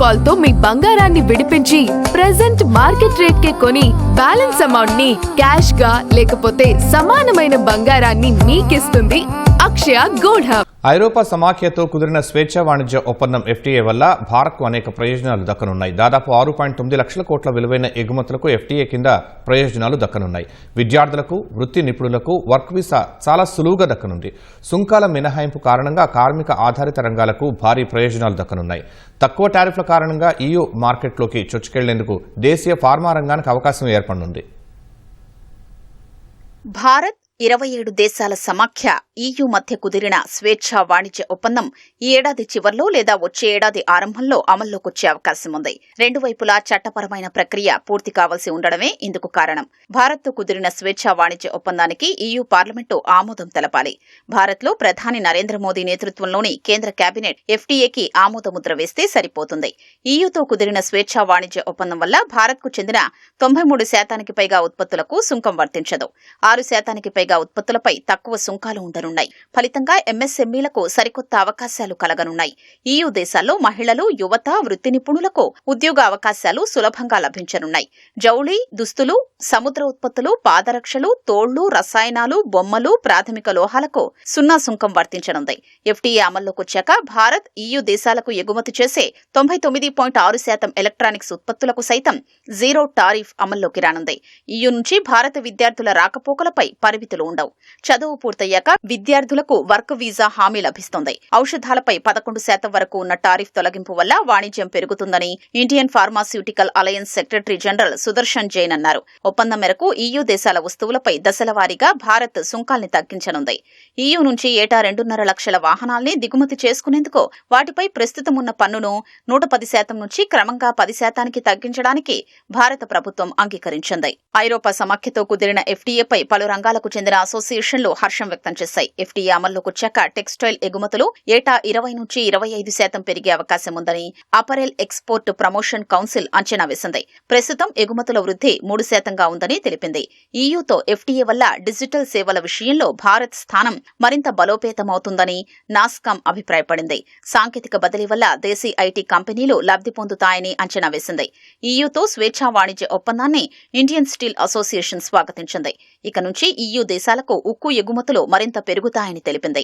Call తో మీ బంగారాన్ని విడిపించి ప్రెజెంట్ మార్కెట్ రేట్ కే కొని బ్యాలెన్స్ అమౌంట్ ని క్యాష్ గా లేకపోతే సమానమైన బంగారాన్ని మీకిస్తుంది అక్షయ గోల్డ్ హబ్. ఐరోపా సమాఖ్యతో కుదిరిన స్వేచ్ఛ వాణిజ్య ఒప్పందం ఎఫ్టీఏ వల్ల భారత్కు అనేక ప్రయోజనాలు దక్కనున్నాయి. దాదాపు 6.9 లక్షల కోట్ల విలువైన ఎగుమతులకు ఎఫ్టీఏ కింద ప్రయోజనాలు దక్కనున్నాయి. విద్యార్థులకు, వృత్తి నిపుణులకు వర్క్ వీసా చాలా సులువుగా దక్కనుంది. సుంకాల మినహాయింపు కారణంగా కార్మిక ఆధారిత రంగాలకు భారీ ప్రయోజనాలు దక్కనున్నాయి. తక్కువ టారిఫ్ల కారణంగా EU మార్కెట్లోకి చొచ్చుకెళ్లేందుకు దేశీయ ఫార్మా రంగానికి అవకాశం ఏర్పడనుంది. భారత్ 27 దేశాల సమాఖ్య EU మధ్య కుదిరిన స్వేచ్ఛా వాణిజ్య ఒప్పందం ఈ ఏడాది చివర్లో లేదా వచ్చే ఏడాది ఆరంభంలో అమల్లోకొచ్చే అవకాశం ఉంది. రెండు వైపులా చట్టపరమైన ప్రక్రియ పూర్తి కావాల్సి ఉండడమే ఇందుకు కారణం. భారత్తో కుదిరిన స్వేచ్ఛా వాణిజ్య ఒప్పందానికి EU పార్లమెంటు ఆమోదం తెలపాలి. భారత్లో ప్రధాని నరేంద్ర మోదీ నేతృత్వంలోని కేంద్ర కేబినెట్ FTAకి ఆమోదముద్ర వేస్తే సరిపోతుంది. EUతో కుదిరిన స్వేచ్ఛా వాణిజ్య ఒప్పందం వల్ల భారత్కు చెందిన 93% పైగా ఉత్పత్తులకు సుంకం వర్తించదు. 6% పైగా ఉత్పత్తులపై తక్కువ సుంకాలు ఉండనున్నాయి. ఫలితంగా MSMEలకు సరికొత్త అవకాశాలు కలగనున్నాయి. EU దేశాల్లో మహిళలు, యువత, వృత్తి నిపుణులకు ఉద్యోగ అవకాశాలు సులభంగా లభించనున్నాయి. జౌళి, దుస్తులు, సముద్ర ఉత్పత్తులు, పాదరక్షలు, తోళ్లు, రసాయనాలు, బొమ్మలు, ప్రాథమిక లోహాలకు సున్నా సుంకం వర్తించనుంది. FTA అమల్లోకొచ్చాక భారత్ EU దేశాలకు ఎగుమతి చేసే 99.6% ఎలక్ట్రానిక్స్ ఉత్పత్తులకు సైతం జీరో టారిఫ్ అమల్లోకి రానుంది. EU నుంచి భారత విద్యార్థుల రాకపోకలపై పరిమితులు ఉండవు. చదువు పూర్తయ్యాక విద్యార్థులకు వర్క్ వీసా హామీ లభిస్తుంది. ఔషధాలపై 11% వరకు ఉన్న టారిఫ్ తొలగింపు వల్ల వాణిజ్యం పెరుగుతుందని Indian pharmaceutical alliance secretary general Sudarshan Jain అన్నారు. ఒప్పందం మేరకు EU దేశాల వస్తువులపై దశలవారీగా భారత్ సుంకాల్ని తగ్గించనుంది. EU నుంచి ఏటా 2.5 లక్షల వాహనాల్ని దిగుమతి చేసుకునేందుకు వాటిపై ప్రస్తుతం ఉన్న పన్నును 110% నుంచి క్రమంగా 10%కి తగ్గించడానికి భారత ప్రభుత్వం అంగీకరించింది. ఐరోపా సమాఖ్యతో కుదిరిన FTAపై పలు రంగాలకు చెందిన అసోసియేషన్లు హర్షం వ్యక్తం చేశాయి. FTA అమల్లోకొచ్చాక టెక్స్టైల్ ఎగుమతులు ఏటా 20 నుంచి 25% పెరిగే అవకాశం ఉందని అపరెల్ ఎక్స్పోర్ట్ ప్రమోషన్ కౌన్సిల్ అంచనా వేసింది. ప్రస్తుతం ఎగుమతుల వృద్ధి 3%గా ఉందని తెలిపింది. EUతో FTA వల్ల డిజిటల్ సేవల విషయంలో భారత్ స్థానం మరింత బలోపేతమవుతుందని నాస్కామ్ అభిప్రాయపడింది. సాంకేతిక బదిలీ వల్ల దేశీ IT కంపెనీలు లబ్ధి పొందుతాయని అంచనా వేసింది. EUతో స్వేచ్ఛా వాణిజ్య ఒప్పందాన్ని ఇండియన్ స్టీల్ అసోసియేషన్ స్వాగతించింది. ఇక నుంచి EU దేశాలకు ఉక్కు ఎగుమతులు మరింత పెరుగుతాయని తెలిపింది.